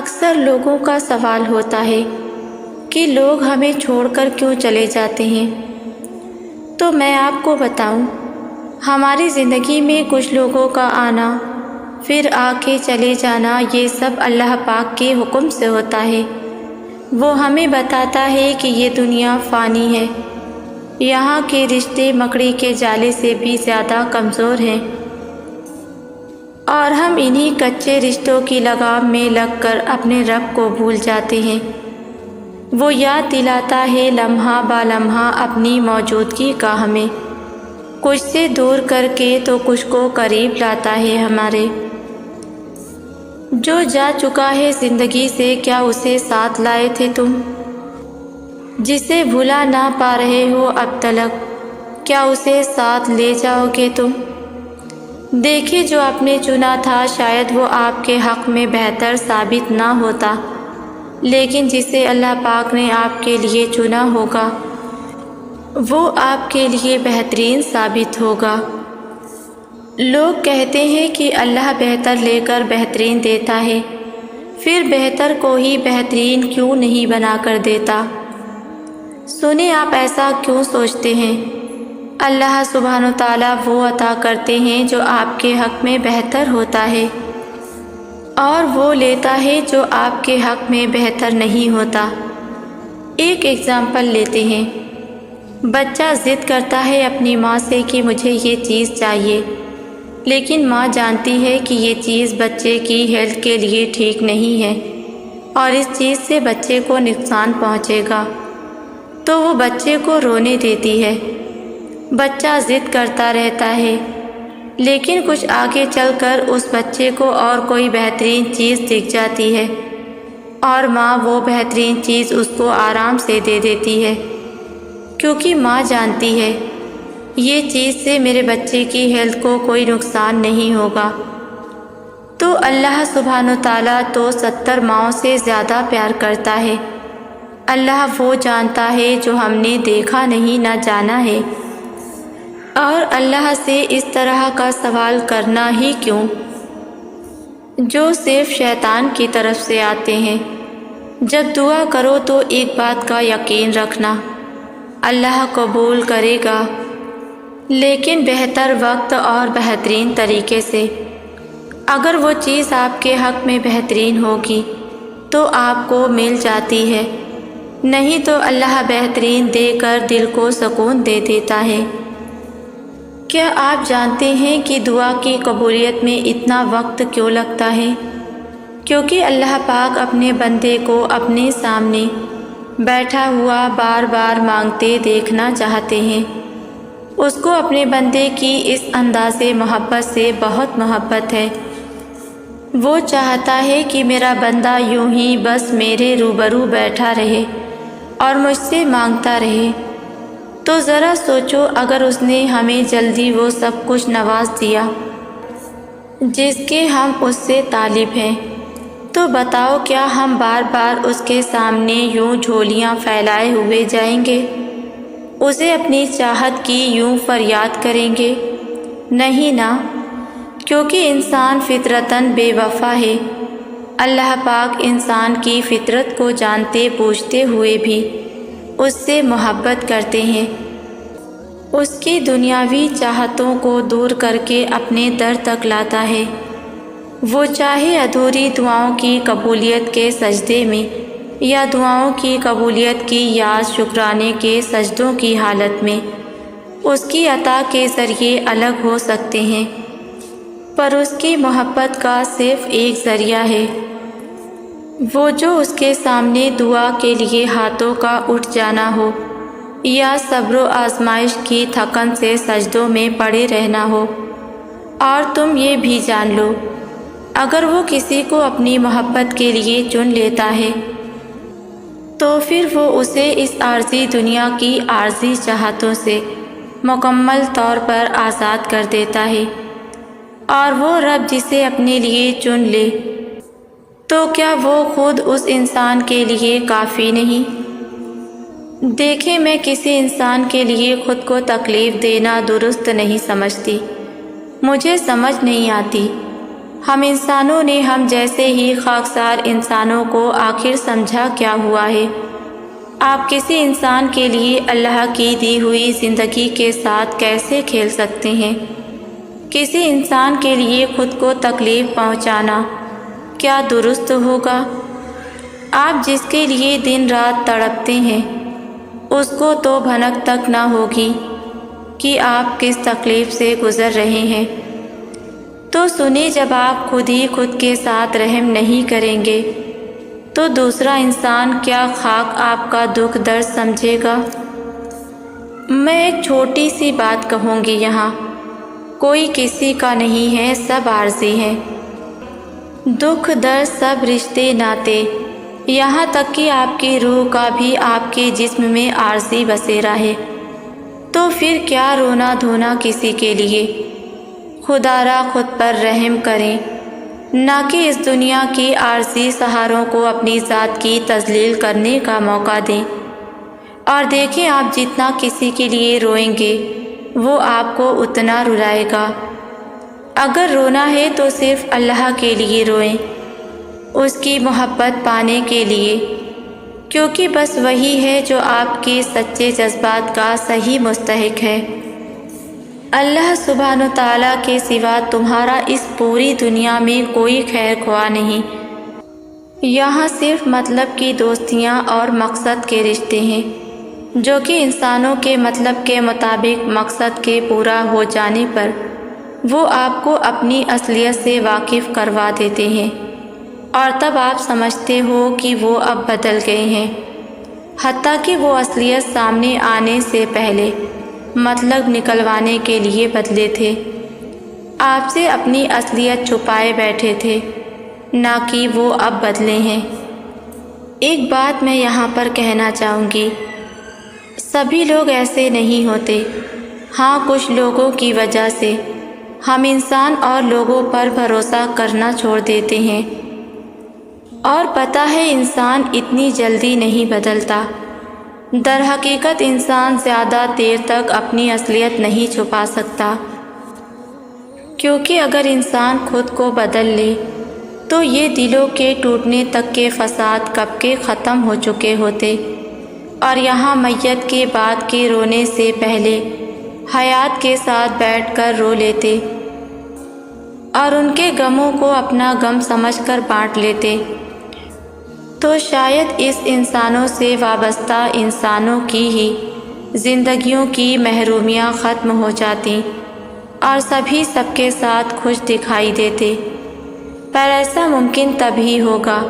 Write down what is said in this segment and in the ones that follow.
اکثر لوگوں کا سوال ہوتا ہے کہ لوگ ہمیں چھوڑ کر کیوں چلے جاتے ہیں۔ تو میں آپ کو بتاؤں، ہماری زندگی میں کچھ لوگوں کا آنا پھر آ کے چلے جانا، یہ سب اللہ پاک کے حکم سے ہوتا ہے۔ وہ ہمیں بتاتا ہے کہ یہ دنیا فانی ہے، یہاں کے رشتے مکڑی کے جالے سے بھی زیادہ کمزور ہیں، اور ہم انہی کچے رشتوں کی لگام میں لگ کر اپنے رب کو بھول جاتے ہیں۔ وہ یاد دلاتا ہے لمحہ با لمحہ اپنی موجودگی کا ہمیں، کچھ سے دور کر کے تو کچھ کو قریب لاتا ہے ہمارے۔ جو جا چکا ہے زندگی سے، کیا اسے ساتھ لائے تھے تم؟ جسے بھلا نہ پا رہے ہو اب تلک، کیا اسے ساتھ لے جاؤ گے تم؟ دیکھیں جو آپ نے چنا تھا، شاید وہ آپ کے حق میں بہتر ثابت نہ ہوتا، لیکن جسے اللہ پاک نے آپ کے لیے چنا ہوگا وہ آپ کے لیے بہترین ثابت ہوگا۔ لوگ کہتے ہیں کہ اللہ بہتر لے کر بہترین دیتا ہے، پھر بہتر کو ہی بہترین کیوں نہیں بنا کر دیتا؟ سنیں، آپ ایسا کیوں سوچتے ہیں؟ اللہ سبحانہ و تعالیٰ وہ عطا کرتے ہیں جو آپ کے حق میں بہتر ہوتا ہے، اور وہ لیتا ہے جو آپ کے حق میں بہتر نہیں ہوتا۔ ایک ایگزامپل لیتے ہیں، بچہ ضد کرتا ہے اپنی ماں سے کہ مجھے یہ چیز چاہیے، لیکن ماں جانتی ہے کہ یہ چیز بچے کی ہیلتھ کے لیے ٹھیک نہیں ہے اور اس چیز سے بچے کو نقصان پہنچے گا، تو وہ بچے کو رونے دیتی ہے۔ بچہ ضد کرتا رہتا ہے، لیکن کچھ آگے چل کر اس بچے کو اور کوئی بہترین چیز دکھ جاتی ہے، اور ماں وہ بہترین چیز اس کو آرام سے دے دیتی ہے، کیونکہ ماں جانتی ہے یہ چیز سے میرے بچے کی ہیلتھ کو کوئی نقصان نہیں ہوگا۔ تو اللہ سبحانہ و تعالیٰ تو 70 ماؤں سے زیادہ پیار کرتا ہے۔ اللہ وہ جانتا ہے جو ہم نے دیکھا نہیں نہ جانا ہے، اور اللہ سے اس طرح کا سوال کرنا ہی کیوں جو صرف شیطان کی طرف سے آتے ہیں۔ جب دعا کرو تو ایک بات کا یقین رکھنا، اللہ قبول کرے گا، لیکن بہتر وقت اور بہترین طریقے سے۔ اگر وہ چیز آپ کے حق میں بہترین ہوگی تو آپ کو مل جاتی ہے، نہیں تو اللہ بہترین دے کر دل کو سکون دے دیتا ہے۔ کیا آپ جانتے ہیں کہ دعا کی قبولیت میں اتنا وقت کیوں لگتا ہے؟ کیونکہ اللہ پاک اپنے بندے کو اپنے سامنے بیٹھا ہوا بار بار مانگتے دیکھنا چاہتے ہیں۔ اس کو اپنے بندے کی اس انداز محبت سے بہت محبت ہے۔ وہ چاہتا ہے کہ میرا بندہ یوں ہی بس میرے روبرو بیٹھا رہے اور مجھ سے مانگتا رہے۔ تو ذرا سوچو، اگر اس نے ہمیں جلدی وہ سب کچھ نواز دیا جس کے ہم اس سے طالب ہیں، تو بتاؤ کیا ہم بار بار اس کے سامنے یوں جھولیاں پھیلائے ہوئے جائیں گے؟ اسے اپنی چاہت کی یوں فریاد کریں گے؟ نہیں نا، کیونکہ انسان فطرتاً بے وفا ہے۔ اللہ پاک انسان کی فطرت کو جانتے بوجھتے ہوئے بھی اس سے محبت کرتے ہیں، اس کی دنیاوی چاہتوں کو دور کر کے اپنے در تک لاتا ہے۔ وہ چاہے ادھوری دعاؤں کی قبولیت کے سجدے میں یا دعاؤں کی قبولیت کی یاد شکرانے کے سجدوں کی حالت میں، اس کی عطا کے ذریعے الگ ہو سکتے ہیں، پر اس کی محبت کا صرف ایک ذریعہ ہے، وہ جو اس کے سامنے دعا کے لیے ہاتھوں کا اٹھ جانا ہو یا صبر و آزمائش کی تھکن سے سجدوں میں پڑے رہنا ہو۔ اور تم یہ بھی جان لو، اگر وہ کسی کو اپنی محبت کے لیے چن لیتا ہے تو پھر وہ اسے اس عارضی دنیا کی عارضی چاہتوں سے مکمل طور پر آزاد کر دیتا ہے، اور وہ رب جسے اپنے لیے چن لے تو کیا وہ خود اس انسان کے لیے کافی نہیں؟ دیکھیں، میں کسی انسان کے لیے خود کو تکلیف دینا درست نہیں سمجھتی، مجھے سمجھ نہیں آتی، ہم انسانوں نے ہم جیسے ہی خاکسار انسانوں کو آخر سمجھا کیا ہوا ہے؟ آپ کسی انسان کے لیے اللہ کی دی ہوئی زندگی کے ساتھ کیسے کھیل سکتے ہیں؟ کسی انسان کے لیے خود کو تکلیف پہنچانا کیا درست ہوگا؟ آپ جس کے لیے دن رات تڑپتے ہیں اس کو تو بھنک تک نہ ہوگی کہ آپ کس تکلیف سے گزر رہے ہیں۔ تو سنیں، جب آپ خود ہی خود کے ساتھ رحم نہیں کریں گے تو دوسرا انسان کیا خاک آپ کا دکھ درد سمجھے گا؟ میں ایک چھوٹی سی بات کہوں گی، یہاں کوئی کسی کا نہیں ہے، سب عارضی ہیں۔ دکھ درد سب رشتے ناتے، یہاں تک کہ آپ کی روح کا بھی آپ کے جسم میں عارضی بسیرا ہے۔ تو پھر کیا رونا دھونا کسی کے لیے؟ خدا را خود پر رحم کریں، نہ کہ اس دنیا کی عارضی سہاروں کو اپنی ذات کی تذلیل کرنے کا موقع دیں۔ اور دیکھیں، آپ جتنا کسی کے لیے روئیں گے وہ آپ کو اتنا رلائے گا۔ اگر رونا ہے تو صرف اللہ کے لیے روئیں، اس کی محبت پانے کے لیے، کیونکہ بس وہی ہے جو آپ کے سچے جذبات کا صحیح مستحق ہے۔ اللہ سبحانہ تعالیٰ کے سوا تمہارا اس پوری دنیا میں کوئی خیر خواہ نہیں۔ یہاں صرف مطلب کی دوستیاں اور مقصد کے رشتے ہیں، جو کہ انسانوں کے مطلب کے مطابق مقصد کے پورا ہو جانے پر وہ آپ کو اپنی اصلیت سے واقف کروا دیتے ہیں، اور تب آپ سمجھتے ہو کہ وہ اب بدل گئے ہیں، حتیٰ کہ وہ اصلیت سامنے آنے سے پہلے مطلب نکلوانے کے لیے بدلے تھے۔ آپ سے اپنی اصلیت چھپائے بیٹھے تھے، نہ کہ وہ اب بدلے ہیں۔ ایک بات میں یہاں پر کہنا چاہوں گی، سبھی لوگ ایسے نہیں ہوتے۔ ہاں، کچھ لوگوں کی وجہ سے ہم انسان اور لوگوں پر بھروسہ کرنا چھوڑ دیتے ہیں، اور پتہ ہے انسان اتنی جلدی نہیں بدلتا۔ در حقیقت انسان زیادہ دیر تک اپنی اصلیت نہیں چھپا سکتا، کیونکہ اگر انسان خود کو بدل لے تو یہ دلوں کے ٹوٹنے تک کے فساد کب کے ختم ہو چکے ہوتے، اور یہاں میت کے بعد کے رونے سے پہلے حیات کے ساتھ بیٹھ کر رو لیتے اور ان کے غموں کو اپنا غم سمجھ کر بانٹ لیتے، تو شاید اس انسانوں سے وابستہ انسانوں کی ہی زندگیوں کی محرومیاں ختم ہو جاتی اور سبھی سب کے ساتھ خوش دکھائی دیتے۔ پر ایسا ممکن تب ہی ہوگا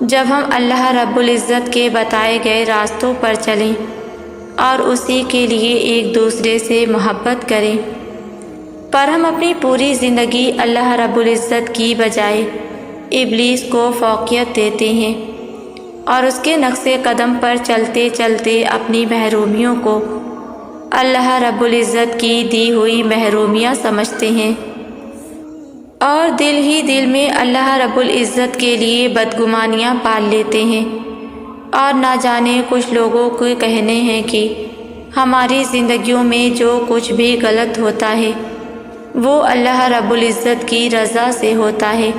جب ہم اللہ رب العزت کے بتائے گئے راستوں پر چلیں اور اسی کے لیے ایک دوسرے سے محبت کریں۔ پر ہم اپنی پوری زندگی اللہ رب العزت کی بجائے ابلیس کو فوقیت دیتے ہیں، اور اس کے نقش قدم پر چلتے چلتے اپنی محرومیوں کو اللہ رب العزت کی دی ہوئی محرومیاں سمجھتے ہیں، اور دل ہی دل میں اللہ رب العزت کے لیے بدگمانیاں پال لیتے ہیں۔ اور نہ جانے کچھ لوگوں کے کہنے ہیں کہ ہماری زندگیوں میں جو کچھ بھی غلط ہوتا ہے وہ اللہ رب العزت کی رضا سے ہوتا ہے،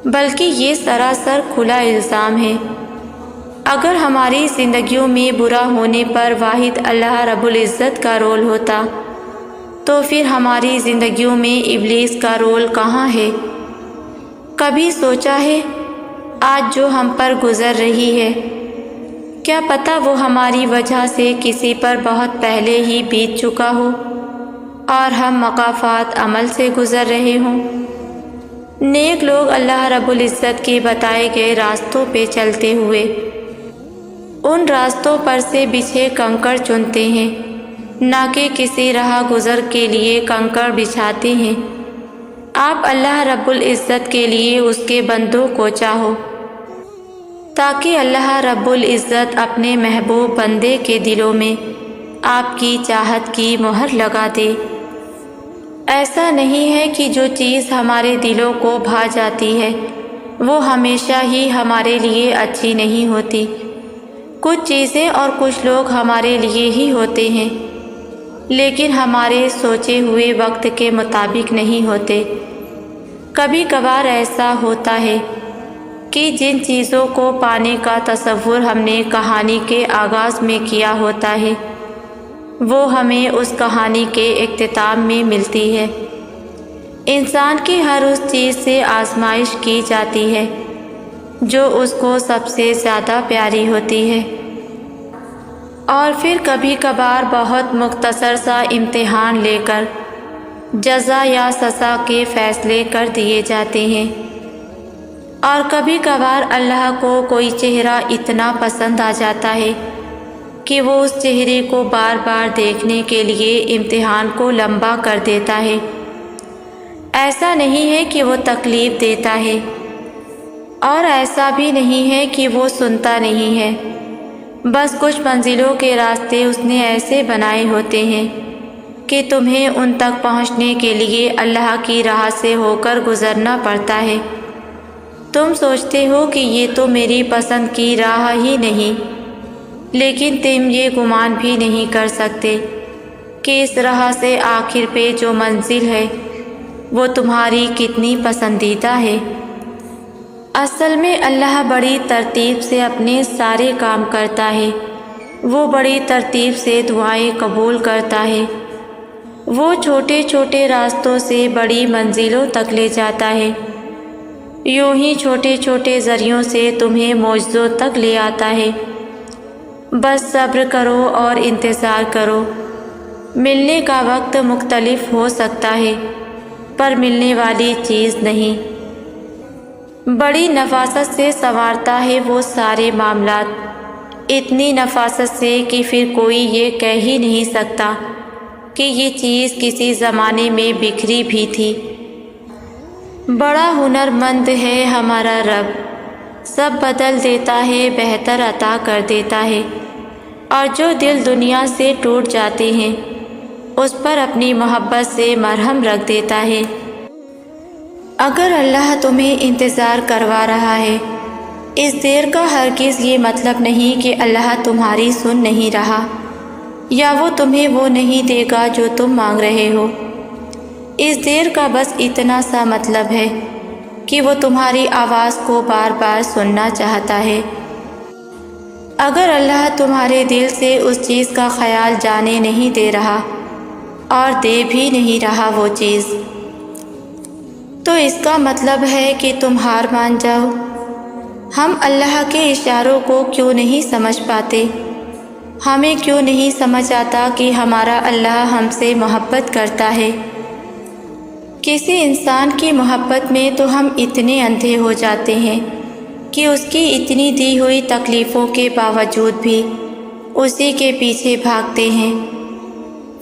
بلکہ یہ سراسر کھلا الزام ہے۔ اگر ہماری زندگیوں میں برا ہونے پر واحد اللہ رب العزت کا رول ہوتا تو پھر ہماری زندگیوں میں ابلیس کا رول کہاں ہے؟ کبھی سوچا ہے آج جو ہم پر گزر رہی ہے، کیا پتہ وہ ہماری وجہ سے کسی پر بہت پہلے ہی بیت چکا ہو اور ہم مقافات عمل سے گزر رہے ہوں؟ نیک لوگ اللہ رب العزت کے بتائے گئے راستوں پہ چلتے ہوئے ان راستوں پر سے بچھے کنکر چنتے ہیں، نہ کہ کسی راہ گزر کے لیے کنکر بچھاتے ہیں۔ آپ اللہ رب العزت کے لیے اس کے بندوں کو چاہو، تاکہ اللہ رب العزت اپنے محبوب بندے کے دلوں میں آپ کی چاہت کی مہر لگا دے۔ ایسا نہیں ہے کہ جو چیز ہمارے دلوں کو بھا جاتی ہے وہ ہمیشہ ہی ہمارے لیے اچھی نہیں ہوتی۔ کچھ چیزیں اور کچھ لوگ ہمارے لیے ہی ہوتے ہیں، لیکن ہمارے سوچے ہوئے وقت کے مطابق نہیں ہوتے۔ کبھی کبھار ایسا ہوتا ہے کہ جن چیزوں کو پانے کا تصور ہم نے کہانی کے آغاز میں کیا ہوتا ہے وہ ہمیں اس کہانی کے اختتام میں ملتی ہے۔ انسان کی ہر اس چیز سے آزمائش کی جاتی ہے جو اس کو سب سے زیادہ پیاری ہوتی ہے، اور پھر کبھی کبھار بہت مختصر سا امتحان لے کر جزا یا سزا کے فیصلے کر دیے جاتے ہیں، اور کبھی کبھار اللہ کو کوئی چہرہ اتنا پسند آ جاتا ہے کہ وہ اس چہرے کو بار بار دیکھنے کے لیے امتحان کو لمبا کر دیتا ہے۔ ایسا نہیں ہے کہ وہ تکلیف دیتا ہے، اور ایسا بھی نہیں ہے کہ وہ سنتا نہیں ہے، بس کچھ منزلوں کے راستے اس نے ایسے بنائے ہوتے ہیں کہ تمہیں ان تک پہنچنے کے لیے اللہ کی راہ سے ہو کر گزرنا پڑتا ہے۔ تم سوچتے ہو کہ یہ تو میری پسند کی راہ ہی نہیں، لیکن تم یہ گمان بھی نہیں کر سکتے کہ اس راہ سے آخر پہ جو منزل ہے وہ تمہاری کتنی پسندیدہ ہے۔ اصل میں اللہ بڑی ترتیب سے اپنے سارے کام کرتا ہے، وہ بڑی ترتیب سے دعائیں قبول کرتا ہے، وہ چھوٹے چھوٹے راستوں سے بڑی منزلوں تک لے جاتا ہے، یوں ہی چھوٹے چھوٹے ذریعوں سے تمہیں معجزوں تک لے آتا ہے۔ بس صبر کرو اور انتظار کرو۔ ملنے کا وقت مختلف ہو سکتا ہے پر ملنے والی چیز نہیں۔ بڑی نفاست سے سنوارتا ہے وہ سارے معاملات، اتنی نفاست سے کہ پھر کوئی یہ کہہ ہی نہیں سکتا کہ یہ چیز کسی زمانے میں بکھری بھی تھی۔ بڑا ہنرمند ہے ہمارا رب، سب بدل دیتا ہے، بہتر عطا کر دیتا ہے، اور جو دل دنیا سے ٹوٹ جاتے ہیں اس پر اپنی محبت سے مرہم رکھ دیتا ہے۔ اگر اللہ تمہیں انتظار کروا رہا ہے، اس دیر کا ہرگز یہ مطلب نہیں کہ اللہ تمہاری سن نہیں رہا یا وہ تمہیں وہ نہیں دے گا جو تم مانگ رہے ہو۔ اس دیر کا بس اتنا سا مطلب ہے کہ وہ تمہاری آواز کو بار بار سننا چاہتا ہے۔ اگر اللہ تمہارے دل سے اس چیز کا خیال جانے نہیں دے رہا اور دے بھی نہیں رہا وہ چیز، تو اس کا مطلب ہے کہ تم ہار مان جاؤ۔ ہم اللہ کے اشاروں کو کیوں نہیں سمجھ پاتے؟ ہمیں کیوں نہیں سمجھ آتا کہ ہمارا اللہ ہم سے محبت کرتا ہے؟ کسی انسان کی محبت میں تو ہم اتنے اندھے ہو جاتے ہیں کہ اس کی اتنی دی ہوئی تکلیفوں کے باوجود بھی اسی کے پیچھے بھاگتے ہیں۔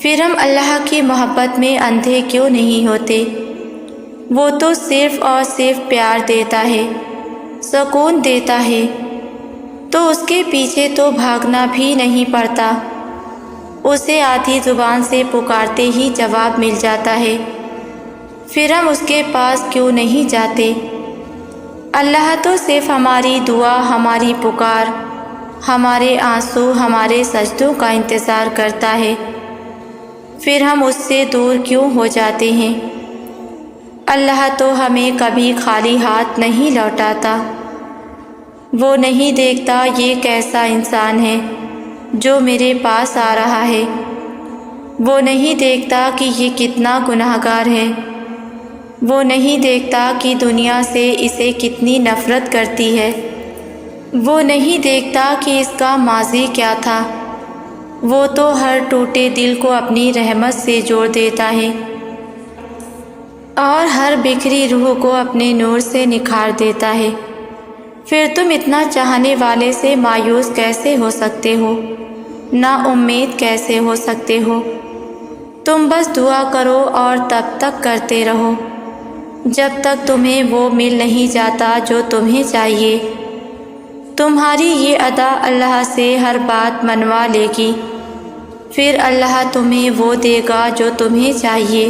پھر ہم اللہ کی محبت میں اندھے کیوں نہیں ہوتے؟ وہ تو صرف اور صرف پیار دیتا ہے، سکون دیتا ہے، تو اس کے پیچھے تو بھاگنا بھی نہیں پڑتا، اسے آدھی زبان سے پکارتے ہی جواب مل جاتا ہے۔ پھر ہم اس کے پاس کیوں نہیں جاتے؟ اللہ تو صرف ہماری دعا، ہماری پکار، ہمارے آنسو، ہمارے سجدوں کا انتظار کرتا ہے۔ پھر ہم اس سے دور کیوں ہو جاتے ہیں؟ اللہ تو ہمیں کبھی خالی ہاتھ نہیں لوٹاتا۔ وہ نہیں دیکھتا یہ کیسا انسان ہے جو میرے پاس آ رہا ہے، وہ نہیں دیکھتا کہ یہ کتنا گنہگار ہے، وہ نہیں دیکھتا کہ دنیا سے اسے کتنی نفرت کرتی ہے، وہ نہیں دیکھتا کہ اس کا ماضی کیا تھا۔ وہ تو ہر ٹوٹے دل کو اپنی رحمت سے جوڑ دیتا ہے اور ہر بکھری روح کو اپنے نور سے نکھار دیتا ہے۔ پھر تم اتنا چاہنے والے سے مایوس کیسے ہو سکتے ہو؟ نا امید کیسے ہو سکتے ہو؟ تم بس دعا کرو اور تب تک کرتے رہو جب تک تمہیں وہ مل نہیں جاتا جو تمہیں چاہیے۔ تمہاری یہ ادا اللہ سے ہر بات منوا لے گی، پھر اللہ تمہیں وہ دے گا جو تمہیں چاہیے،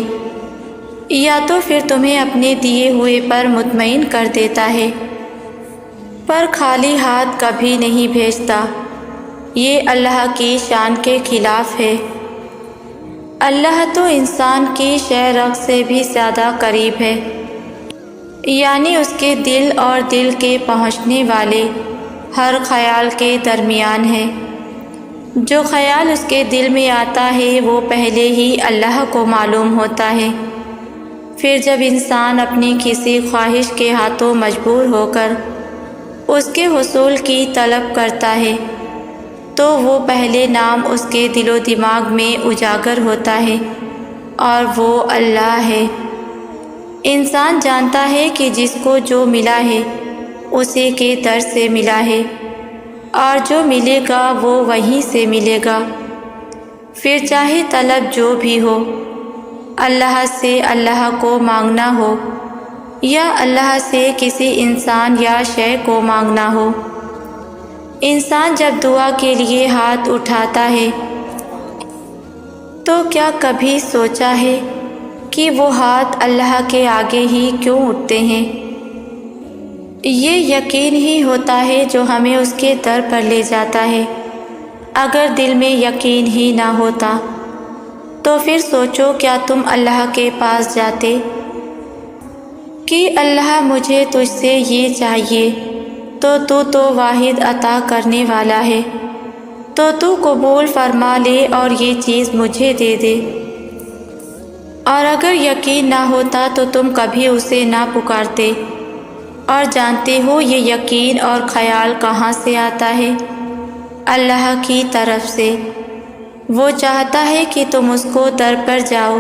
یا تو پھر تمہیں اپنے دیے ہوئے پر مطمئن کر دیتا ہے، پر خالی ہاتھ کبھی نہیں بھیجتا۔ یہ اللہ کی شان کے خلاف ہے۔ اللہ تو انسان کی شہ رگ سے بھی زیادہ قریب ہے۔ یعنی اس کے دل اور دل کے پہنچنے والے ہر خیال کے درمیان ہے۔ جو خیال اس کے دل میں آتا ہے وہ پہلے ہی اللہ کو معلوم ہوتا ہے۔ پھر جب انسان اپنی کسی خواہش کے ہاتھوں مجبور ہو کر اس کے حصول کی طلب کرتا ہے تو وہ پہلے نام اس کے دل و دماغ میں اجاگر ہوتا ہے اور وہ اللہ ہے۔ انسان جانتا ہے کہ جس کو جو ملا ہے اسی کے در سے ملا ہے اور جو ملے گا وہ وہیں سے ملے گا، پھر چاہے طلب جو بھی ہو، اللہ سے اللہ کو مانگنا ہو یا اللہ سے کسی انسان یا شے کو مانگنا ہو۔ انسان جب دعا کے لیے ہاتھ اٹھاتا ہے تو کیا کبھی سوچا ہے کہ وہ ہاتھ اللہ کے آگے ہی کیوں اٹھتے ہیں؟ یہ یقین ہی ہوتا ہے جو ہمیں اس کے در پر لے جاتا ہے۔ اگر دل میں یقین ہی نہ ہوتا تو پھر سوچو کیا تم اللہ کے پاس جاتے کہ اللہ مجھے تجھ سے یہ چاہیے تو واحد عطا کرنے والا ہے، تو قبول فرما لے اور یہ چیز مجھے دے دے۔ اور اگر یقین نہ ہوتا تو تم کبھی اسے نہ پکارتے، اور جانتے ہو یہ یقین اور خیال کہاں سے آتا ہے؟ اللہ کی طرف سے۔ وہ چاہتا ہے کہ تم اس کو در پر جاؤ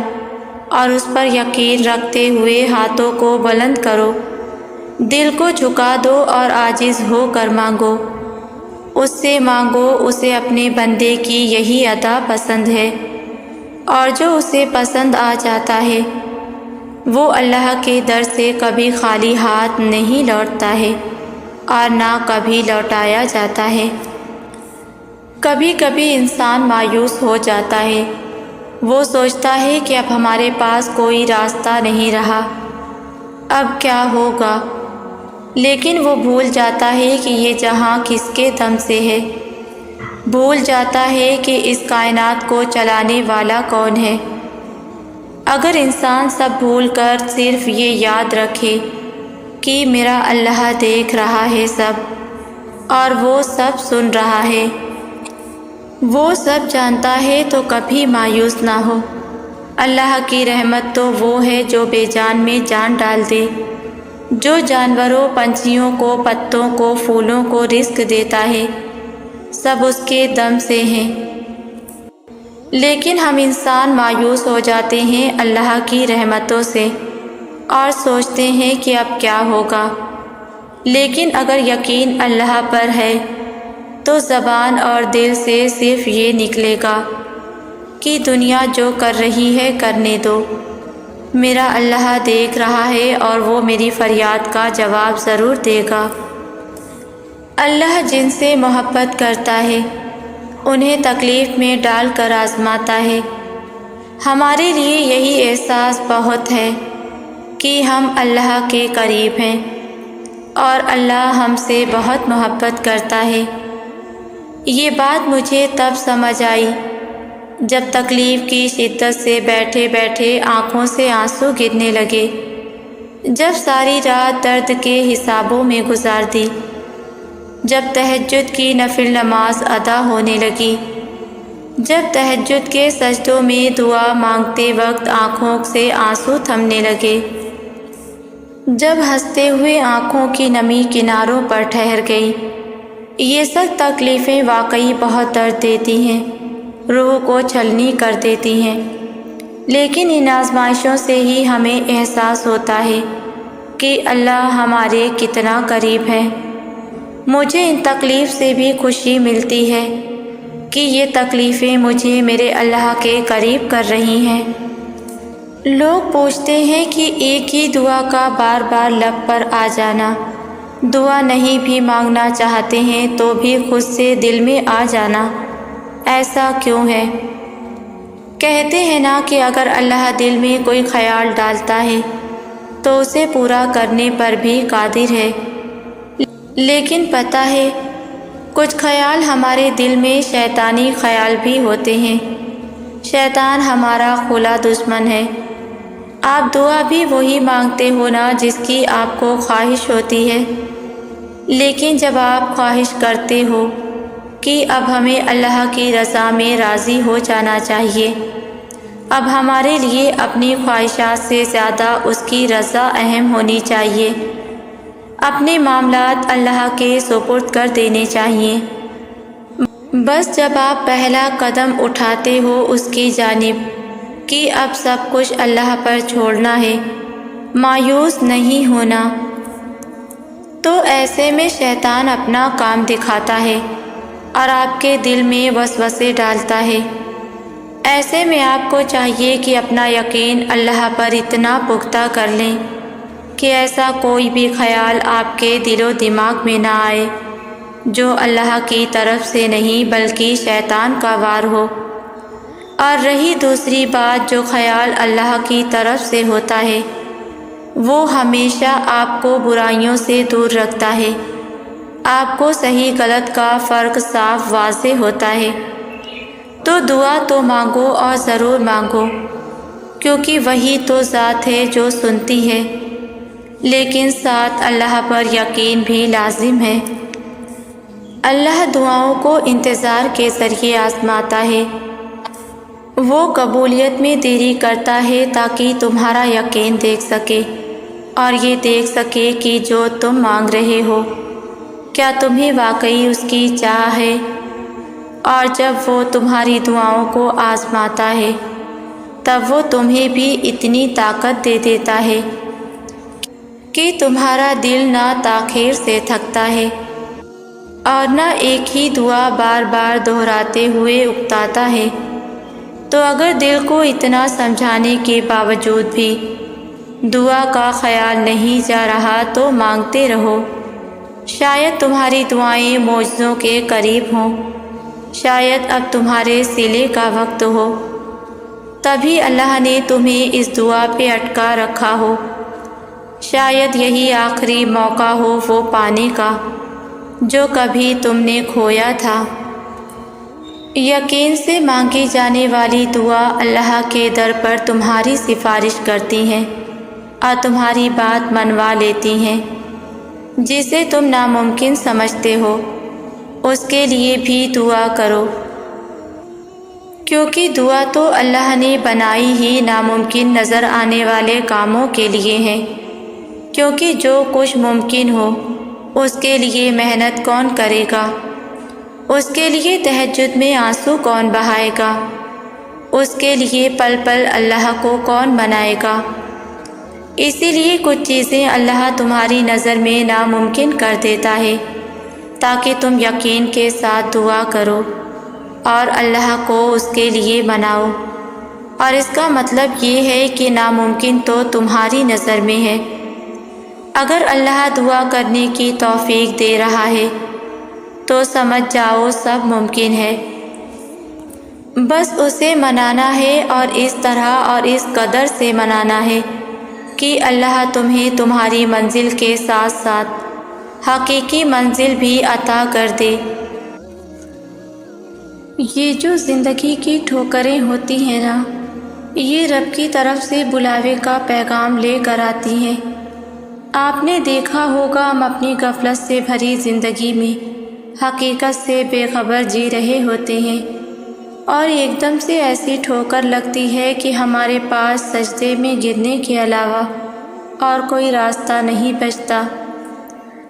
اور اس پر یقین رکھتے ہوئے ہاتھوں کو بلند کرو، دل کو جھکا دو اور عاجز ہو کر مانگو۔ اس سے مانگو، اسے اپنے بندے کی یہی ادا پسند ہے، اور جو اسے پسند آ جاتا ہے وہ اللہ کے در سے کبھی خالی ہاتھ نہیں لوٹتا ہے اور نہ کبھی لوٹایا جاتا ہے۔ کبھی کبھی انسان مایوس ہو جاتا ہے، وہ سوچتا ہے کہ اب ہمارے پاس کوئی راستہ نہیں رہا، اب کیا ہوگا؟ لیکن وہ بھول جاتا ہے کہ یہ جہاں کس کے دم سے ہے، بھول جاتا ہے کہ اس کائنات کو چلانے والا کون ہے۔ اگر انسان سب بھول کر صرف یہ یاد رکھے کہ میرا اللہ دیکھ رہا ہے سب، اور وہ سب سن رہا ہے، وہ سب جانتا ہے، تو کبھی مایوس نہ ہو۔ اللہ کی رحمت تو وہ ہے جو بے جان میں جان ڈال دے، جو جانوروں، پنچھیوں کو، پتوں کو، پھولوں کو رزق دیتا ہے، سب اس کے دم سے ہیں۔ لیکن ہم انسان مایوس ہو جاتے ہیں اللہ کی رحمتوں سے اور سوچتے ہیں کہ اب کیا ہوگا۔ لیکن اگر یقین اللہ پر ہے تو زبان اور دل سے صرف یہ نکلے گا کہ دنیا جو کر رہی ہے کرنے دو، میرا اللہ دیکھ رہا ہے اور وہ میری فریاد کا جواب ضرور دے گا۔ اللہ جن سے محبت کرتا ہے انہیں تکلیف میں ڈال کر آزماتا ہے۔ ہمارے لیے یہی احساس بہت ہے کہ ہم اللہ کے قریب ہیں اور اللہ ہم سے بہت محبت کرتا ہے۔ یہ بات مجھے تب سمجھ آئی جب تکلیف کی شدت سے بیٹھے بیٹھے آنکھوں سے آنسو گرنے لگے، جب ساری رات درد کے حسابوں میں گزار دی، جب تہجد کی نفل نماز ادا ہونے لگی، جب تہجد کے سجدوں میں دعا مانگتے وقت آنکھوں سے آنسو تھمنے لگے، جب ہنستے ہوئے آنکھوں کی نمی کناروں پر ٹھہر گئی۔ یہ سب تکلیفیں واقعی بہت درد دیتی ہیں، روح کو چھلنی کر دیتی ہیں، لیکن ان آزمائشوں سے ہی ہمیں احساس ہوتا ہے کہ اللہ ہمارے کتنا قریب ہے۔ مجھے ان تکلیف سے بھی خوشی ملتی ہے کہ یہ تکلیفیں مجھے میرے اللہ کے قریب کر رہی ہیں۔ لوگ پوچھتے ہیں کہ ایک ہی دعا کا بار بار لب پر آ جانا، دعا نہیں بھی مانگنا چاہتے ہیں تو بھی خود سے دل میں آ جانا، ایسا کیوں ہے؟ کہتے ہیں نا کہ اگر اللہ دل میں کوئی خیال ڈالتا ہے تو اسے پورا کرنے پر بھی قادر ہے۔ لیکن پتہ ہے کچھ خیال ہمارے دل میں شیطانی خیال بھی ہوتے ہیں۔ شیطان ہمارا کھلا دشمن ہے، آپ دعا بھی وہی مانگتے ہو نا جس کی آپ کو خواہش ہوتی ہے، لیکن جب آپ خواہش کرتے ہو کہ اب ہمیں اللہ کی رضا میں راضی ہو جانا چاہیے، اب ہمارے لیے اپنی خواہشات سے زیادہ اس کی رضا اہم ہونی چاہیے، اپنے معاملات اللہ کے سپرد کر دینے چاہیے۔ بس جب آپ پہلا قدم اٹھاتے ہو اس کی جانب کہ اب سب کچھ اللہ پر چھوڑنا ہے، مایوس نہیں ہونا، تو ایسے میں شیطان اپنا کام دکھاتا ہے اور آپ کے دل میں وسوسے ڈالتا ہے۔ ایسے میں آپ کو چاہیے کہ اپنا یقین اللہ پر اتنا پختہ کر لیں کہ ایسا کوئی بھی خیال آپ کے دل و دماغ میں نہ آئے جو اللہ کی طرف سے نہیں بلکہ شیطان کا وار ہو۔ اور رہی دوسری بات، جو خیال اللہ کی طرف سے ہوتا ہے وہ ہمیشہ آپ کو برائیوں سے دور رکھتا ہے، آپ کو صحیح غلط کا فرق صاف واضح ہوتا ہے۔ تو دعا تو مانگو اور ضرور مانگو، کیونکہ وہی تو ذات ہے جو سنتی ہے، لیکن ساتھ اللہ پر یقین بھی لازم ہے۔ اللہ دعاؤں کو انتظار کے ذریعے آزماتا ہے، وہ قبولیت میں دیری کرتا ہے تاکہ تمہارا یقین دیکھ سکے اور یہ دیکھ سکے کہ جو تم مانگ رہے ہو کیا تمہیں واقعی اس کی چاہ ہے۔ اور جب وہ تمہاری دعاؤں کو آزماتا ہے تب وہ تمہیں بھی اتنی طاقت دے دیتا ہے کہ تمہارا دل نہ تاخیر سے تھکتا ہے اور نہ ایک ہی دعا بار بار دہراتے ہوئے اکتاتا ہے۔ تو اگر دل کو اتنا سمجھانے کے باوجود بھی دعا کا خیال نہیں جا رہا تو مانگتے رہو، شاید تمہاری دعائیں معجزوں کے قریب ہوں، شاید اب تمہارے صلے کا وقت ہو، تبھی اللہ نے تمہیں اس دعا پہ اٹکا رکھا ہو، شاید یہی آخری موقع ہو وہ پانے کا جو کبھی تم نے کھویا تھا۔ یقین سے مانگی جانے والی دعا اللہ کے در پر تمہاری سفارش کرتی ہیں اور تمہاری بات منوا لیتی ہیں۔ جسے تم ناممکن سمجھتے ہو اس کے لیے بھی دعا کرو، کیونکہ دعا تو اللہ نے بنائی ہی ناممکن نظر آنے والے کاموں کے لیے ہے، کیونکہ جو کچھ ممکن ہو اس کے لیے محنت کون کرے گا، اس کے لیے تہجد میں آنسو کون بہائے گا، اس کے لیے پل پل اللہ کو کون منائے گا۔ اسی لیے کچھ چیزیں اللہ تمہاری نظر میں ناممکن کر دیتا ہے تاکہ تم یقین کے ساتھ دعا کرو اور اللہ کو اس کے لیے مناؤ، اور اس کا مطلب یہ ہے کہ ناممکن تو تمہاری نظر میں ہے۔ اگر اللہ دعا کرنے کی توفیق دے رہا ہے تو سمجھ جاؤ سب ممکن ہے، بس اسے منانا ہے اور اس طرح اور اس قدر سے منانا ہے کہ اللہ تمہیں تمہاری منزل کے ساتھ ساتھ حقیقی منزل بھی عطا کر دے۔ یہ جو زندگی کی ٹھوکریں ہوتی ہیں نا، یہ رب کی طرف سے بلاوے کا پیغام لے کر آتی ہیں۔ آپ نے دیکھا ہوگا ہم اپنی غفلت سے بھری زندگی میں حقیقت سے بے خبر جی رہے ہوتے ہیں، اور ایک دم سے ایسی ٹھوکر لگتی ہے کہ ہمارے پاس سجدے میں گرنے کے علاوہ اور کوئی راستہ نہیں بچتا۔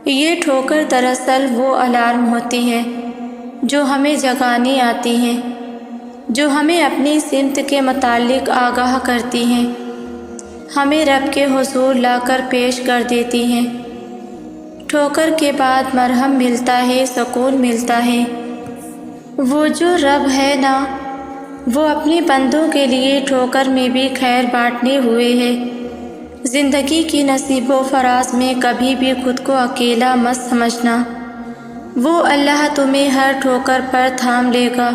یہ ٹھوکر دراصل وہ الارم ہوتی ہے جو ہمیں جگانے آتی ہیں، جو ہمیں اپنی سمت کے متعلق آگاہ کرتی ہیں، ہمیں رب کے حضور لا کر پیش کر دیتی ہیں۔ ٹھوکر کے بعد مرہم ملتا ہے، سکون ملتا ہے۔ وہ جو رب ہے نا، وہ اپنے بندوں کے لیے ٹھوکر میں بھی خیر بانٹنے ہوئے ہے۔ زندگی کی نصیب و فراز میں کبھی بھی خود کو اکیلا مت سمجھنا، وہ اللہ تمہیں ہر ٹھوکر پر تھام لے گا،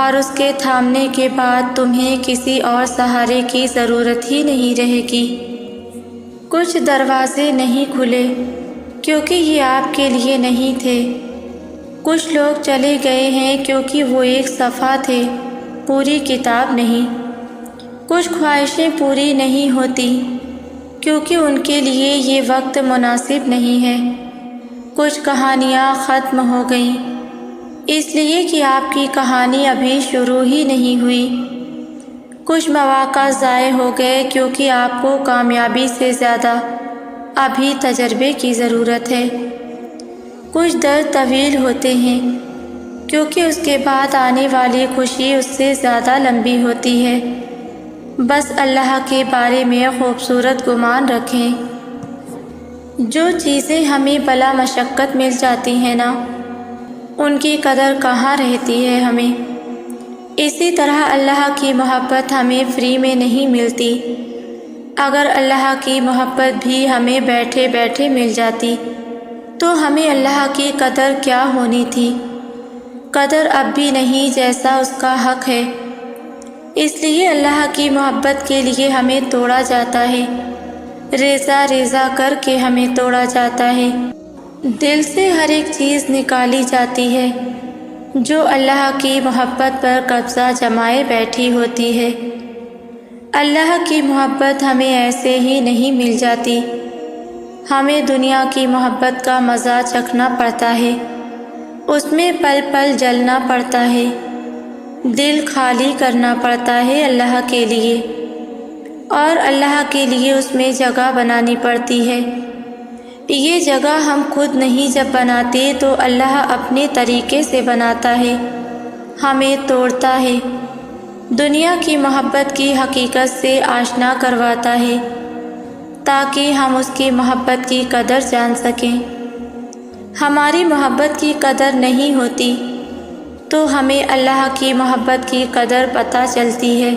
اور اس کے تھامنے کے بعد تمہیں کسی اور سہارے کی ضرورت ہی نہیں رہے گی۔ کچھ دروازے نہیں کھلے کیونکہ یہ آپ کے لیے نہیں تھے، کچھ لوگ چلے گئے ہیں کیونکہ وہ ایک صفحہ تھے، پوری کتاب نہیں۔ کچھ خواہشیں پوری نہیں ہوتی کیونکہ ان کے لیے یہ وقت مناسب نہیں ہے۔ کچھ کہانیاں ختم ہو گئیں اس لیے کہ آپ کی کہانی ابھی شروع ہی نہیں ہوئی۔ کچھ مواقع ضائع ہو گئے کیونکہ آپ کو کامیابی سے زیادہ ابھی تجربے کی ضرورت ہے۔ کچھ درد طویل ہوتے ہیں کیونکہ اس کے بعد آنے والی خوشی اس سے زیادہ لمبی ہوتی ہے۔ بس اللہ کے بارے میں خوبصورت گمان رکھیں۔ جو چیزیں ہمیں بلا مشقت مل جاتی ہیں نا، ان کی قدر کہاں رہتی ہے ہمیں۔ اسی طرح اللہ کی محبت ہمیں فری میں نہیں ملتی۔ اگر اللہ کی محبت بھی ہمیں بیٹھے بیٹھے مل جاتی تو ہمیں اللہ کی قدر کیا ہونی تھی۔ قدر اب بھی نہیں جیسا اس کا حق ہے، اس لیے اللہ کی محبت کے لیے ہمیں توڑا جاتا ہے، ریزہ ریزہ کر کے ہمیں توڑا جاتا ہے۔ دل سے ہر ایک چیز نکالی جاتی ہے جو اللہ کی محبت پر قبضہ جمائے بیٹھی ہوتی ہے۔ اللہ کی محبت ہمیں ایسے ہی نہیں مل جاتی، ہمیں دنیا کی محبت کا مزہ چکھنا پڑتا ہے، اس میں پل پل جلنا پڑتا ہے، دل خالی کرنا پڑتا ہے اللہ کے لیے، اور اللہ کے لیے اس میں جگہ بنانی پڑتی ہے۔ یہ جگہ ہم خود نہیں جب بناتے تو اللہ اپنے طریقے سے بناتا ہے، ہمیں توڑتا ہے، دنیا کی محبت کی حقیقت سے آشنا کرواتا ہے تاکہ ہم اس کی محبت کی قدر جان سکیں۔ ہماری محبت کی قدر نہیں ہوتی تو ہمیں اللہ کی محبت کی قدر پتہ چلتی ہے۔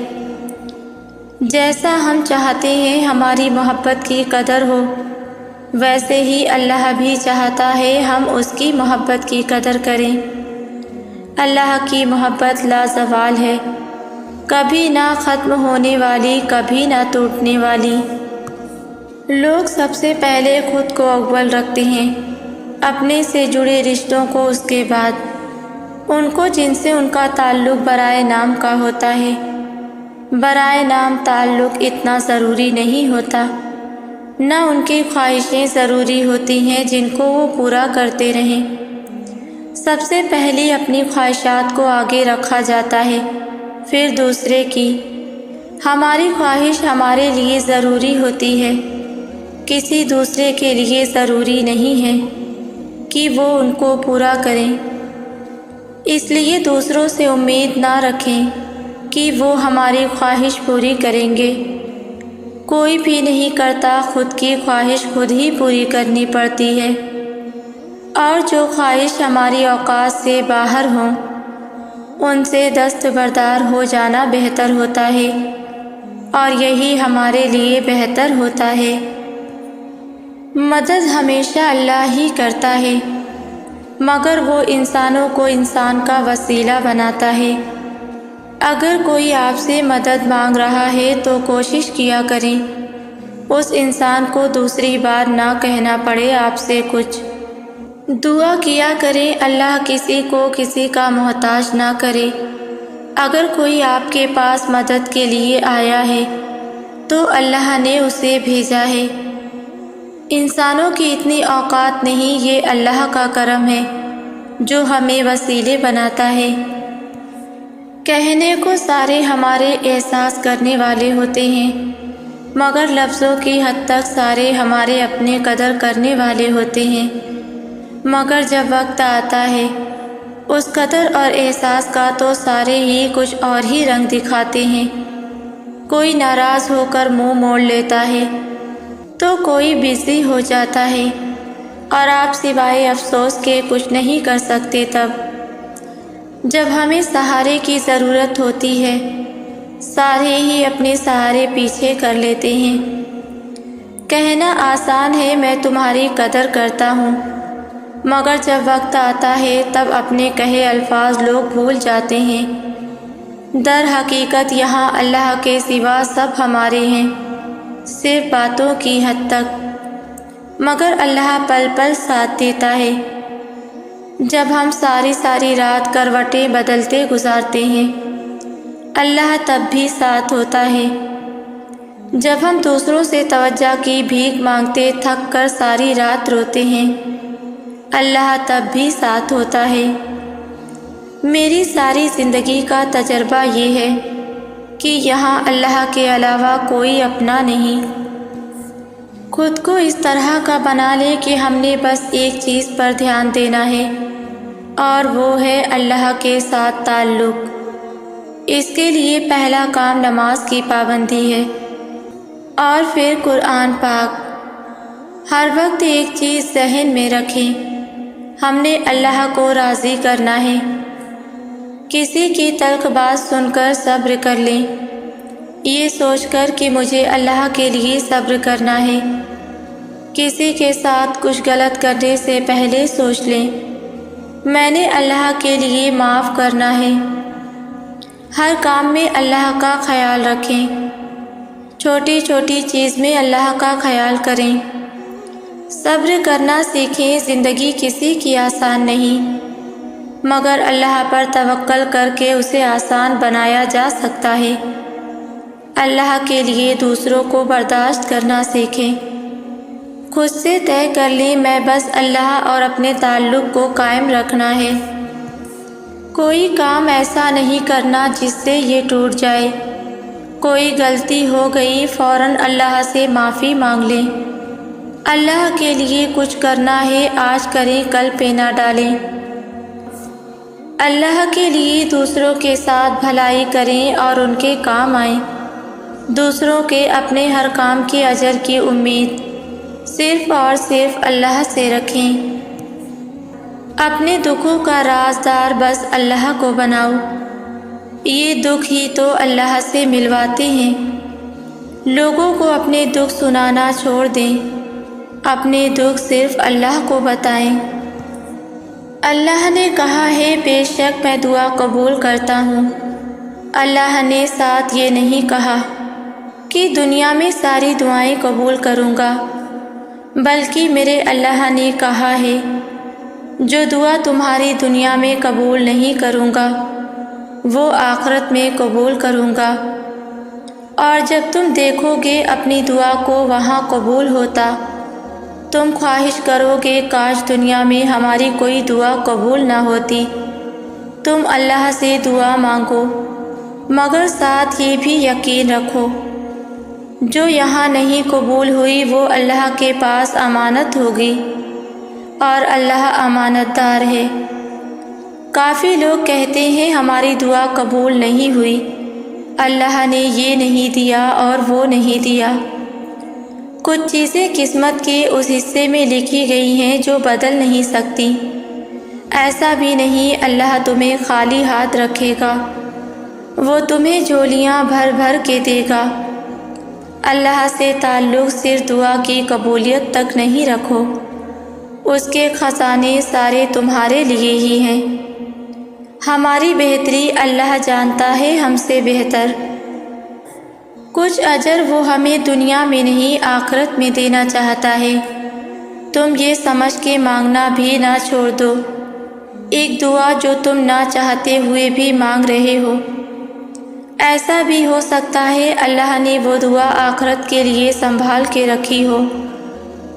جیسا ہم چاہتے ہیں ہماری محبت کی قدر ہو، ویسے ہی اللہ بھی چاہتا ہے ہم اس کی محبت کی قدر کریں۔ اللہ کی محبت لازوال ہے، کبھی نہ ختم ہونے والی، کبھی نہ ٹوٹنے والی۔ لوگ سب سے پہلے خود کو اول رکھتے ہیں، اپنے سے جڑے رشتوں کو اس کے بعد، ان کو جن سے ان کا تعلق برائے نام کا ہوتا ہے۔ برائے نام تعلق اتنا ضروری نہیں ہوتا، نہ ان کی خواہشیں ضروری ہوتی ہیں جن کو وہ پورا کرتے رہیں۔ سب سے پہلے اپنی خواہشات کو آگے رکھا جاتا ہے، پھر دوسرے کی۔ ہماری خواہش ہمارے لیے ضروری ہوتی ہے، کسی دوسرے کے لیے ضروری نہیں ہے کہ وہ ان کو پورا کریں۔ اس لیے دوسروں سے امید نہ رکھیں کہ وہ ہماری خواہش پوری کریں گے۔ کوئی بھی نہیں کرتا، خود کی خواہش خود ہی پوری کرنی پڑتی ہے، اور جو خواہش ہماری اوقات سے باہر ہوں ان سے دستبردار ہو جانا بہتر ہوتا ہے، اور یہی ہمارے لیے بہتر ہوتا ہے۔ مدد ہمیشہ اللہ ہی کرتا ہے، مگر وہ انسانوں کو انسان کا وسیلہ بناتا ہے۔ اگر کوئی آپ سے مدد مانگ رہا ہے تو کوشش کیا کریں اس انسان کو دوسری بار نہ کہنا پڑے آپ سے کچھ۔ دعا کیا کریں اللہ کسی کو کسی کا محتاج نہ کرے۔ اگر کوئی آپ کے پاس مدد کے لیے آیا ہے تو اللہ نے اسے بھیجا ہے، انسانوں کی اتنی اوقات نہیں، یہ اللہ کا کرم ہے جو ہمیں وسیلے بناتا ہے۔ کہنے کو سارے ہمارے احساس کرنے والے ہوتے ہیں، مگر لفظوں کی حد تک سارے ہمارے اپنے قدر کرنے والے ہوتے ہیں، مگر جب وقت آتا ہے اس قدر اور احساس کا تو سارے ہی کچھ اور ہی رنگ دکھاتے ہیں۔ کوئی ناراض ہو کر منہ موڑ لیتا ہے تو کوئی بزی ہو جاتا ہے، اور آپ سوائے افسوس کے کچھ نہیں کر سکتے۔ تب جب ہمیں سہارے کی ضرورت ہوتی ہے سارے ہی اپنے سہارے پیچھے کر لیتے ہیں۔ کہنا آسان ہے میں تمہاری قدر کرتا ہوں، مگر جب وقت آتا ہے تب اپنے کہے الفاظ لوگ بھول جاتے ہیں۔ در حقیقت یہاں اللہ کے سوا سب ہمارے ہیں، صرف باتوں کی حد تک، مگر اللہ پل پل ساتھ دیتا ہے۔ جب ہم ساری رات کروٹیں بدلتے گزارتے ہیں اللہ تب بھی ساتھ ہوتا ہے۔ جب ہم دوسروں سے توجہ کی بھیک مانگتے تھک کر ساری رات روتے ہیں، اللہ تب بھی ساتھ ہوتا ہے۔ میری ساری زندگی کا تجربہ یہ ہے کہ یہاں اللہ کے علاوہ کوئی اپنا نہیں۔ خود کو اس طرح کا بنا لے کہ ہم نے بس ایک چیز پر دھیان دینا ہے، اور وہ ہے اللہ کے ساتھ تعلق۔ اس کے لیے پہلا کام نماز کی پابندی ہے، اور پھر قرآن پاک۔ ہر وقت ایک چیز ذہن میں رکھیں، ہم نے اللہ کو راضی کرنا ہے۔ کسی کی تلخ بات سن کر صبر کر لیں، یہ سوچ کر کہ مجھے اللہ کے لیے صبر کرنا ہے۔ کسی کے ساتھ کچھ غلط کرنے سے پہلے سوچ لیں، میں نے اللہ کے لیے معاف کرنا ہے۔ ہر کام میں اللہ کا خیال رکھیں، چھوٹی چھوٹی چیز میں اللہ کا خیال کریں۔ صبر کرنا سیکھیں۔ زندگی کسی کی آسان نہیں، مگر اللہ پر توکل کر کے اسے آسان بنایا جا سکتا ہے۔ اللہ کے لیے دوسروں کو برداشت کرنا سیکھیں۔ خود سے طے کر لیں، میں بس اللہ اور اپنے تعلق کو قائم رکھنا ہے۔ کوئی کام ایسا نہیں کرنا جس سے یہ ٹوٹ جائے۔ کوئی غلطی ہو گئی، فوراً اللہ سے معافی مانگ لیں۔ اللہ کے لیے کچھ کرنا ہے، آج کریں کل پہ نہ ڈالیں۔ اللہ کے لیے دوسروں کے ساتھ بھلائی کریں اور ان کے کام آئیں۔ دوسروں کے اپنے ہر کام کے اجر کی امید صرف اور صرف اللہ سے رکھیں۔ اپنے دکھوں کا رازدار بس اللہ کو بناؤ، یہ دکھ ہی تو اللہ سے ملواتے ہیں۔ لوگوں کو اپنے دکھ سنانا چھوڑ دیں، اپنے دکھ صرف اللہ کو بتائیں۔ اللہ نے کہا ہے، بے شک میں دعا قبول کرتا ہوں۔ اللہ نے ساتھ یہ نہیں کہا کہ دنیا میں ساری دعائیں قبول کروں گا، بلکہ میرے اللہ نے کہا ہے، جو دعا تمہاری دنیا میں قبول نہیں کروں گا وہ آخرت میں قبول کروں گا۔ اور جب تم دیکھو گے اپنی دعا کو وہاں قبول ہوتا، تم خواہش کرو گے کاش دنیا میں ہماری کوئی دعا قبول نہ ہوتی۔ تم اللہ سے دعا مانگو، مگر ساتھ یہ بھی یقین رکھو، جو یہاں نہیں قبول ہوئی وہ اللہ کے پاس امانت ہوگی، اور اللہ امانت دار ہے۔ کافی لوگ کہتے ہیں ہماری دعا قبول نہیں ہوئی، اللہ نے یہ نہیں دیا اور وہ نہیں دیا۔ کچھ چیزیں قسمت کے اس حصے میں لکھی گئی ہیں جو بدل نہیں سکتی۔ ایسا بھی نہیں اللہ تمہیں خالی ہاتھ رکھے گا، وہ تمہیں جھولیاں بھر بھر کے دے گا۔ اللہ سے تعلق صرف دعا کی قبولیت تک نہیں رکھو، اس کے خزانے سارے تمہارے لیے ہی ہیں۔ ہماری بہتری اللہ جانتا ہے ہم سے بہتر۔ کچھ اجر وہ ہمیں دنیا میں نہیں آخرت میں دینا چاہتا ہے۔ تم یہ سمجھ کے مانگنا بھی نہ چھوڑ دو، ایک دعا جو تم نہ چاہتے ہوئے بھی مانگ رہے ہو۔ ایسا بھی ہو سکتا ہے اللہ نے وہ دعا آخرت کے لیے سنبھال کے رکھی ہو،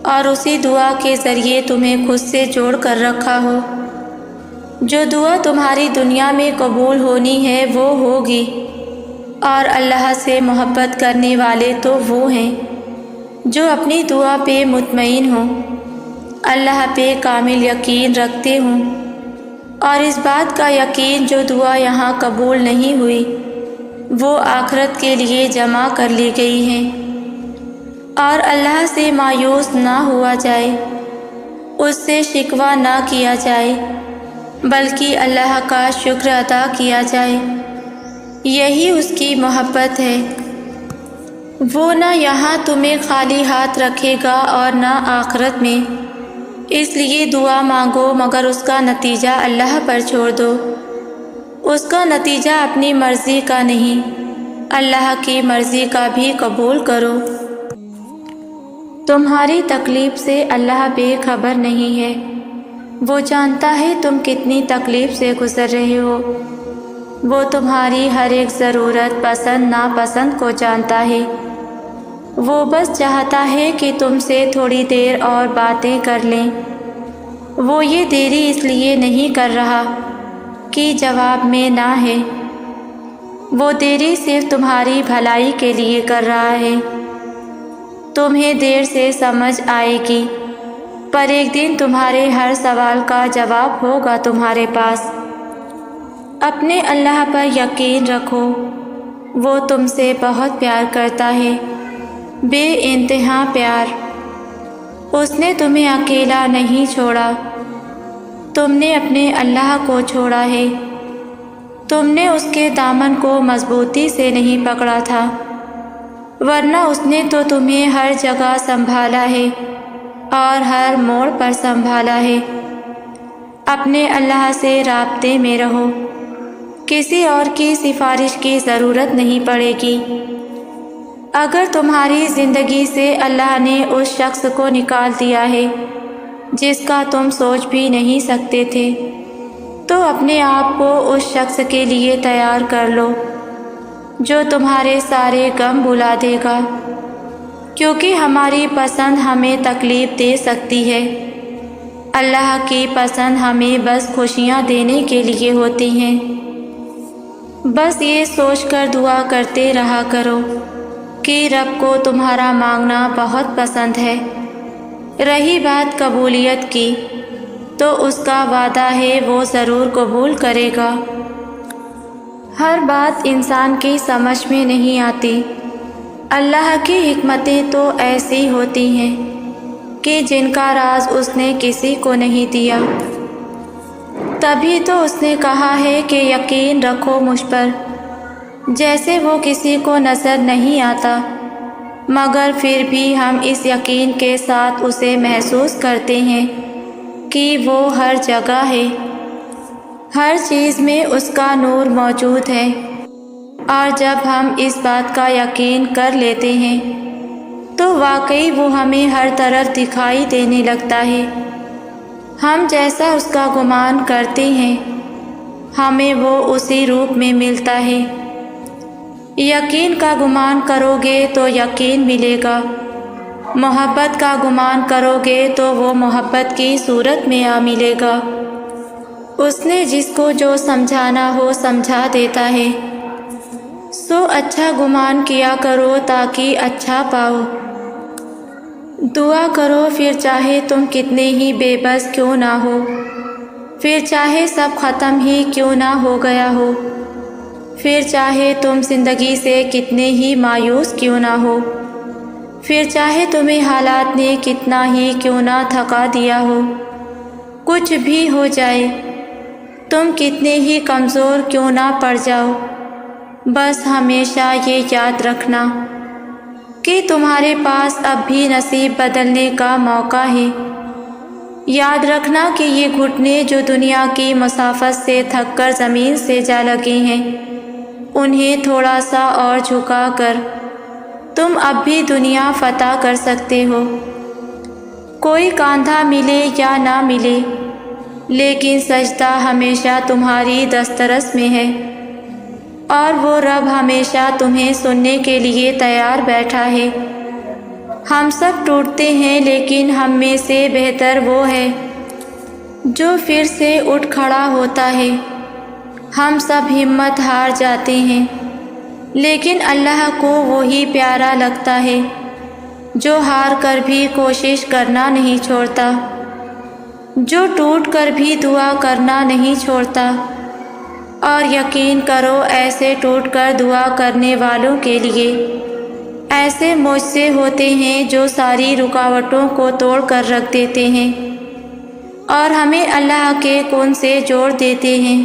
اور اسی دعا کے ذریعے تمہیں خود سے جوڑ کر رکھا ہو۔ جو دعا تمہاری دنیا میں قبول ہونی ہے وہ ہوگی، اور اللہ سے محبت کرنے والے تو وہ ہیں جو اپنی دعا پہ مطمئن ہوں، اللہ پہ کامل یقین رکھتے ہوں، اور اس بات کا یقین جو دعا یہاں قبول نہیں ہوئی وہ آخرت کے لیے جمع کر لی گئی ہیں۔ اور اللہ سے مایوس نہ ہوا جائے، اس سے شکوہ نہ کیا جائے، بلکہ اللہ کا شکر ادا کیا جائے، یہی اس کی محبت ہے۔ وہ نہ یہاں تمہیں خالی ہاتھ رکھے گا اور نہ آخرت میں، اس لیے دعا مانگو مگر اس کا نتیجہ اللہ پر چھوڑ دو۔ اس کا نتیجہ اپنی مرضی کا نہیں، اللہ کی مرضی کا بھی قبول کرو۔ تمہاری تکلیف سے اللہ بے خبر نہیں ہے، وہ جانتا ہے تم کتنی تکلیف سے گزر رہے ہو۔ وہ تمہاری ہر ایک ضرورت پسند ناپسند کو جانتا ہے۔ وہ بس چاہتا ہے کہ تم سے تھوڑی دیر اور باتیں کر لیں۔ وہ یہ دیری اس لیے نہیں کر رہا کہ جواب میں نہ ہے، وہ دیری صرف تمہاری بھلائی کے لیے کر رہا ہے۔ تمہیں دیر سے سمجھ آئے گی، پر ایک دن تمہارے ہر سوال کا جواب ہوگا تمہارے پاس۔ اپنے اللہ پر یقین رکھو، وہ تم سے بہت پیار کرتا ہے، بے انتہا پیار۔ اس نے تمہیں اکیلا نہیں چھوڑا، تم نے اپنے اللہ کو چھوڑا ہے۔ تم نے اس کے دامن کو مضبوطی سے نہیں پکڑا تھا، ورنہ اس نے تو تمہیں ہر جگہ سنبھالا ہے اور ہر موڑ پر سنبھالا ہے۔ اپنے اللہ سے رابطے میں رہو، کسی اور کی سفارش کی ضرورت نہیں پڑے گی۔ اگر تمہاری زندگی سے اللہ نے اس شخص کو نکال دیا ہے جس کا تم سوچ بھی نہیں سکتے تھے، تو اپنے آپ کو اس شخص کے لیے تیار کر لو جو تمہارے سارے غم بھلا دے گا، کیونکہ ہماری پسند ہمیں تکلیف دے سکتی ہے، اللہ کی پسند ہمیں بس خوشیاں دینے کے لیے ہوتی ہیں۔ بس یہ سوچ کر دعا کرتے رہا کرو کہ رب کو تمہارا مانگنا بہت پسند ہے۔ رہی بات قبولیت کی، تو اس کا وعدہ ہے وہ ضرور قبول کرے گا۔ ہر بات انسان کی سمجھ میں نہیں آتی، اللہ کی حکمتیں تو ایسی ہوتی ہیں کہ جن کا راز اس نے کسی کو نہیں دیا۔ تبھی تو اس نے کہا ہے کہ یقین رکھو مجھ پر، جیسے وہ کسی کو نظر نہیں آتا، مگر پھر بھی ہم اس یقین کے ساتھ اسے محسوس کرتے ہیں کہ وہ ہر جگہ ہے، ہر چیز میں اس کا نور موجود ہے۔ اور جب ہم اس بات کا یقین کر لیتے ہیں تو واقعی وہ ہمیں ہر طرف دکھائی دینے لگتا ہے۔ ہم جیسا اس کا گمان کرتے ہیں ہمیں وہ اسی روپ میں ملتا ہے۔ یقین کا گمان کرو گے تو یقین ملے گا، محبت کا گمان کرو گے تو وہ محبت کی صورت میں آ ملے گا۔ اس نے جس کو جو سمجھانا ہو سمجھا دیتا ہے، سو اچھا گمان کیا کرو تاکہ اچھا پاؤ۔ دعا کرو پھر چاہے تم کتنے ہی بے بس کیوں نہ ہو، پھر چاہے سب ختم ہی کیوں نہ ہو گیا ہو، پھر چاہے تم زندگی سے کتنے ہی مایوس کیوں نہ ہو، پھر چاہے تمہیں حالات نے کتنا ہی کیوں نہ تھکا دیا ہو، کچھ بھی ہو جائے، تم کتنے ہی کمزور کیوں نہ پڑ جاؤ، بس ہمیشہ یہ یاد رکھنا کہ تمہارے پاس اب بھی نصیب بدلنے کا موقع ہے۔ یاد رکھنا کہ یہ گھٹنے جو دنیا کی مسافت سے تھک کر زمین سے جا لگے ہیں، انہیں تھوڑا سا اور جھکا کر تم اب بھی دنیا فتح کر سکتے ہو۔ کوئی کاندھا ملے یا نہ ملے، لیکن سجدہ ہمیشہ تمہاری دسترس میں ہے، اور وہ رب ہمیشہ تمہیں سننے کے لیے تیار بیٹھا ہے۔ ہم سب ٹوٹتے ہیں، لیکن ہم میں سے بہتر وہ ہے جو پھر سے اٹھ کھڑا ہوتا ہے۔ ہم سب ہمت ہار جاتے ہیں، لیکن اللہ کو وہی پیارا لگتا ہے جو ہار کر بھی کوشش کرنا نہیں چھوڑتا، جو ٹوٹ کر بھی دعا کرنا نہیں چھوڑتا۔ اور یقین کرو ایسے ٹوٹ کر دعا کرنے والوں کے لیے ایسے معجزے ہوتے ہیں جو ساری رکاوٹوں کو توڑ کر رکھ دیتے ہیں اور ہمیں اللہ کے کون سے جوڑ دیتے ہیں۔